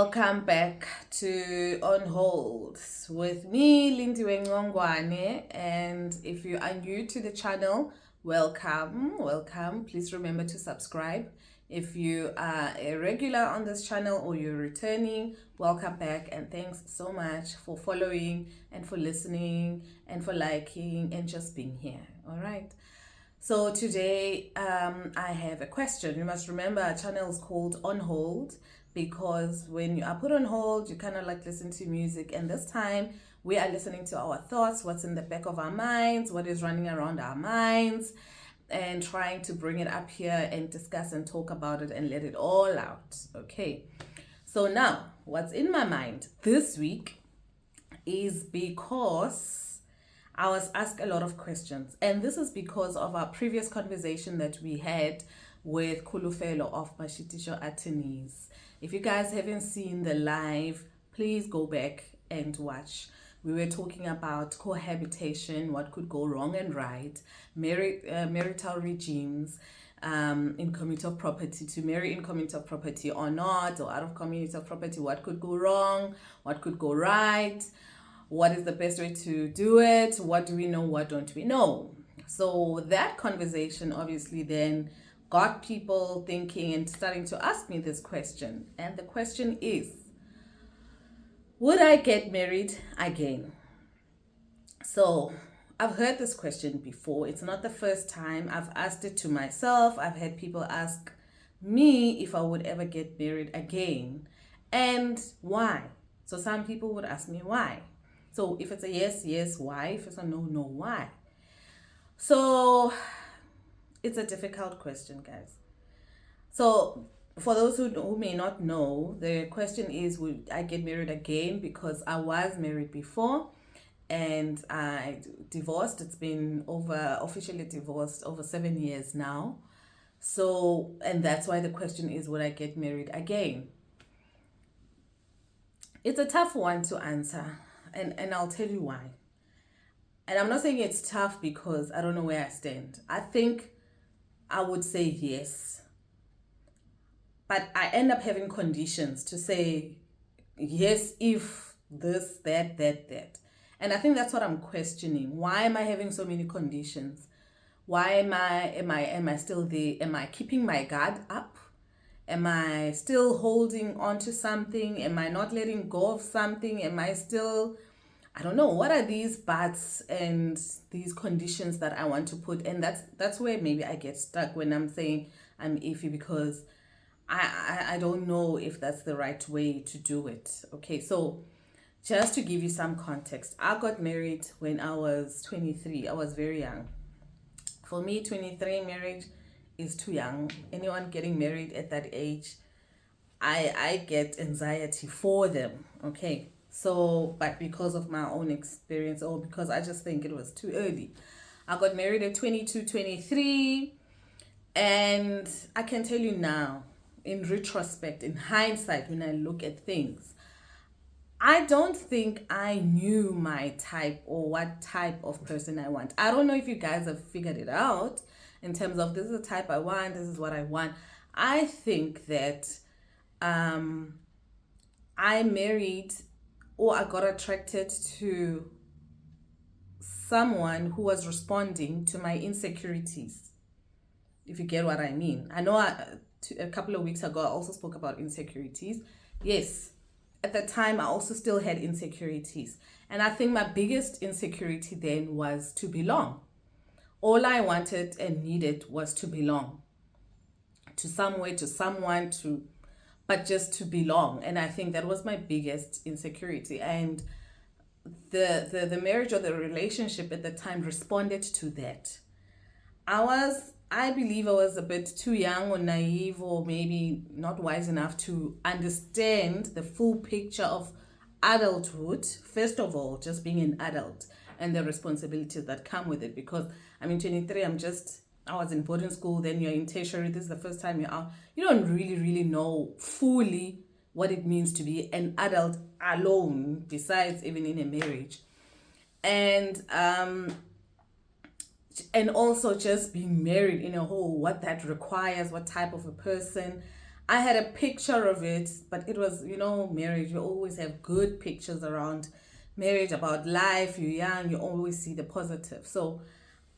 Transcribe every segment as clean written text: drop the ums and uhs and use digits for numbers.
Welcome back to On Hold with me, Lindy Ngongwane. And if you are new to the channel, welcome. Please remember to subscribe. If you are a regular on this channel or you're returning, welcome back, and thanks so much for following and for listening and for liking and just being here. All right. So today I have a question. You must remember our channel is called On Hold because when you are put on hold, you kind of like listen to music. And this time we are listening to our thoughts, what's in the back of our minds, what is running around our minds, and trying to bring it up here and discuss and talk about it and let it all out. Okay. So now what's in my mind this week is because I was asked a lot of questions, and this is because of our previous conversation that we had with Kulufelo of Mashitisho Attorneys. If you guys haven't seen the live, please go back and watch. We were talking about cohabitation, what could go wrong and right, marital regimes, in community of property, to marry in community of property or not, or out of community of property, what could go wrong, what could go right, what is the best way to do it, what do we know, what don't we know. So that conversation obviously then got people thinking and starting to ask me this question. And the question is, would I get married again? So I've heard this question before. It's not the first time. I've asked it to myself. I've had people ask me if I would ever get married again and why. So some people would ask me why. So if it's a yes, yes, why? If it's a no, no, why? So it's a difficult question, guys. So for those who may not know, the question is, would I get married again? Because I was married before and I divorced. It's been officially divorced over 7 years now. So, and that's why the question is, would I get married again? It's a tough one to answer, and I'll tell you why. And I'm not saying it's tough because I don't know where I stand. I think I would say yes. But I end up having conditions to say yes if this, that. And I think that's what I'm questioning. Why am I having so many conditions? Why am I still there? Am I keeping my guard up? Am I still holding on to something? Am I not letting go of something? Am I still, I don't know, what are these buts and these conditions that I want to put? And that's where maybe I get stuck when I'm saying I'm iffy, because I don't know if that's the right way to do it. Okay, so just to give you some context, I got married when I was 23. I was very young. For me, 23 marriage is too young. Anyone getting married at that age, I get anxiety for them. Okay, so, but because of my own experience, or because I just think it was too early, I got married at 22, 23. And I can tell you now, in retrospect, in hindsight, when I look at things, I don't think I knew my type or what type of person I want. I don't know if you guys have figured it out in terms of this is the type I want, this is what I want. I think that I married, or I got attracted to someone who was responding to my insecurities, if you get what I mean. I know a couple of weeks ago I also spoke about insecurities. Yes, at the time I also still had insecurities, and I think my biggest insecurity then was to belong. All I wanted and needed was to belong to somewhere, to someone, but just to belong. And I think that was my biggest insecurity, and the marriage or the relationship at the time responded to that. I believe I was a bit too young or naive, or maybe not wise enough to understand the full picture of adulthood. First of all, just being an adult and the responsibilities that come with it. Because I'm in 23, I was in boarding school, then you're in tertiary, this is the first time you're out. You don't really know fully what it means to be an adult alone, besides even in a marriage. And also just being married in a whole, what that requires, what type of a person. I had a picture of it, but it was, marriage. You always have good pictures around marriage, about life. You're young, you always see the positive. So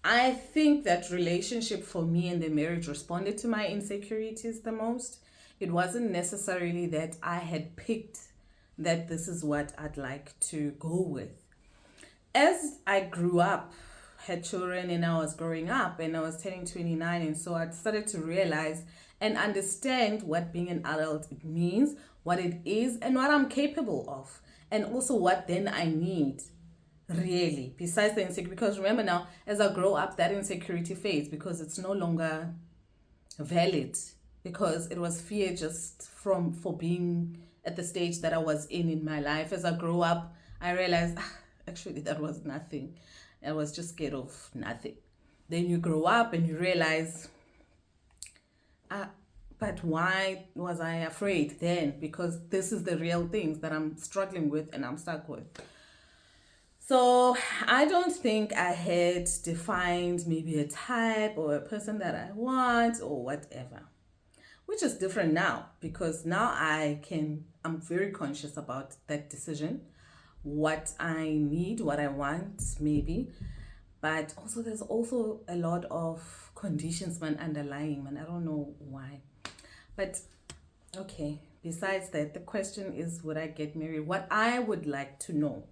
I think that relationship for me and the marriage responded to my insecurities the most. It wasn't necessarily that I had picked that this is what I'd like to go with. As I grew up, had children, and I was growing up and I was turning 29, and so I started to realize and understand what being an adult means, what it is, and what I'm capable of, and also what then I need really besides the insecurity. Because remember now, as I grow up, that insecurity fades because it's no longer valid, because it was fear just from for being at the stage that I was in my life. As I grow up, I realized actually that was nothing. I was just scared of nothing. Then you grow up and you realize, ah, but why was I afraid then? Because this is the real things that I'm struggling with and I'm stuck with. So I don't think I had defined maybe a type or a person that I want or whatever, which is different now, because now I'm very conscious about that decision, what I need, what I want, maybe. But also there's also a lot of conditions, man, underlying, man. I don't know why. But okay, besides that, the question is, would I get married? What I would like to know,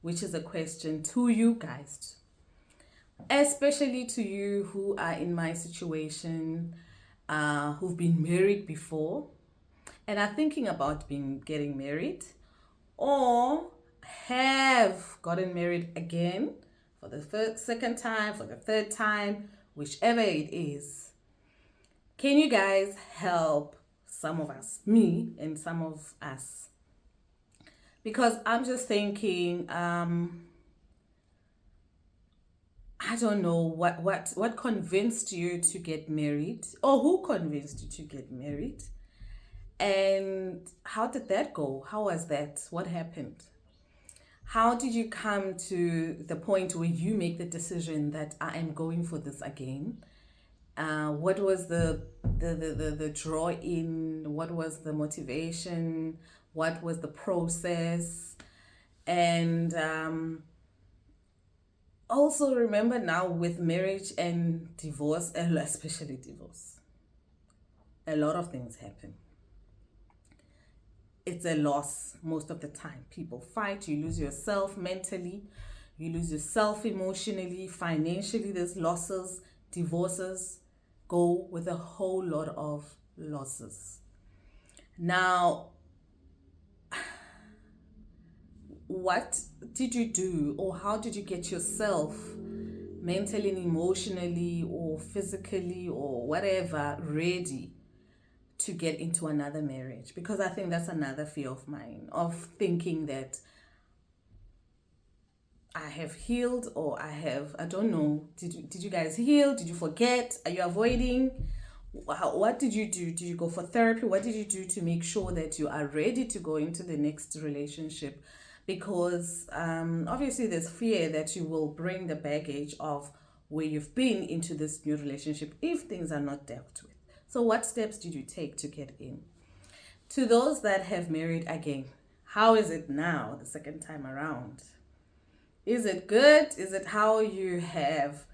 which is a question to you guys, especially to you who are in my situation, who've been married before and are thinking about getting married, or have gotten married again for the second time, for the third time, whichever it is. Can you guys help some of us, me and some of us? Because I'm just thinking, I don't know what convinced you to get married, or who convinced you to get married, and how did that go? How was that? What happened? How did you come to the point where you make the decision that I am going for this again? What was the draw in? What was the motivation? What was the process? And also remember now, with marriage and divorce, especially divorce, a lot of things happen. It's a loss most of the time. People fight, you lose yourself mentally, you lose yourself emotionally, financially. There's losses. Divorces go with a whole lot of losses. Now, what did you do, or how did you get yourself mentally and emotionally or physically or whatever ready to get into another marriage? Because I think that's another fear of mine, of thinking that I have healed, or I don't know, did you guys heal? Did you forget? Are you avoiding? What did you do? Did you go for therapy? What did you do to make sure that you are ready to go into the next relationship? Because obviously there's fear that you will bring the baggage of where you've been into this new relationship if things are not dealt with. So what steps did you take to get in? To those that have married again, how is it now, the second time around? Is it good? Is it how you have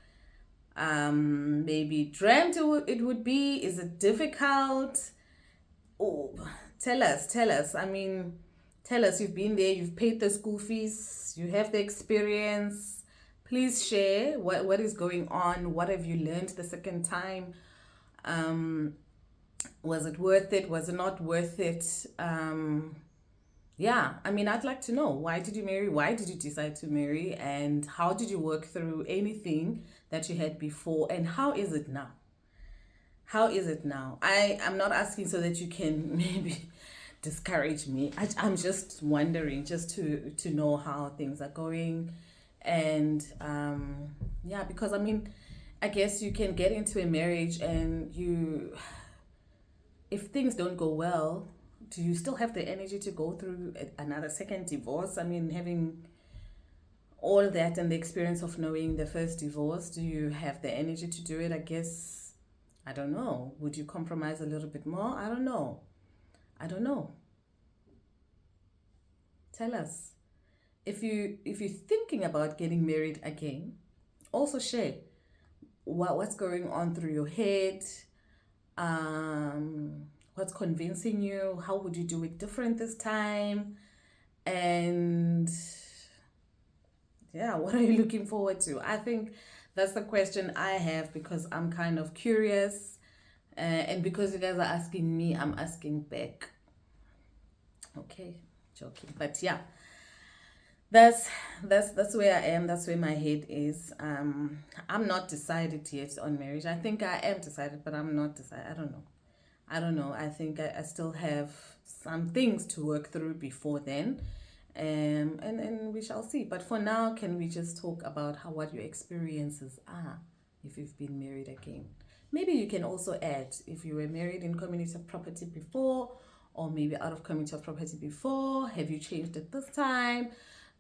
maybe dreamt it would be? Is it difficult? Oh, tell us. I mean, tell us, you've been there, you've paid the school fees, you have the experience. Please share what is going on. What have you learned the second time? Was it worth it? Was it not worth it? Yeah, I mean, I'd like to know, why did you marry? Why did you decide to marry? And how did you work through anything that you had before? And how is it now? How is it now? I'm not asking so that you can maybe discourage me. I'm just wondering, just to know how things are going. And yeah, because I mean, I guess you can get into a marriage and if things don't go well, do you still have the energy to go through another second divorce? I mean, having all that and the experience of knowing the first divorce, do you have the energy to do it? I guess I don't know. Would you compromise a little bit more? I don't know. I don't know. Tell us. If you're thinking about getting married again, also share what's going on through your head, what's convincing you, how would you do it different this time, and yeah, what are you looking forward to? I think that's the question I have because I'm kind of curious, and because you guys are asking me, I'm asking back. Okay, joking, but yeah, that's that's where I am. That's where my head is. I'm not decided yet on marriage. I think I am decided, but I'm not decided. I don't know. I don't know. I think I still have some things to work through before then. And we shall see. But for now, can we just talk about what your experiences are if you've been married again? Maybe you can also add if you were married in community of property before, or maybe out of community of property before. Have you changed it this time?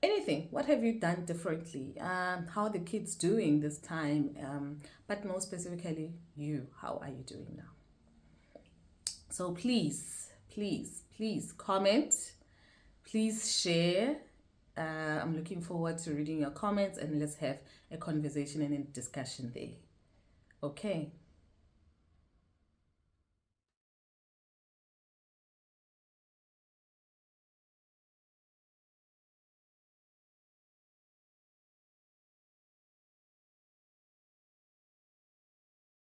Anything. What have you done differently? How are the kids doing this time? But more specifically, you. How are you doing now? So please, please, please comment. Please share. I'm looking forward to reading your comments and let's have a conversation and a discussion there. Okay.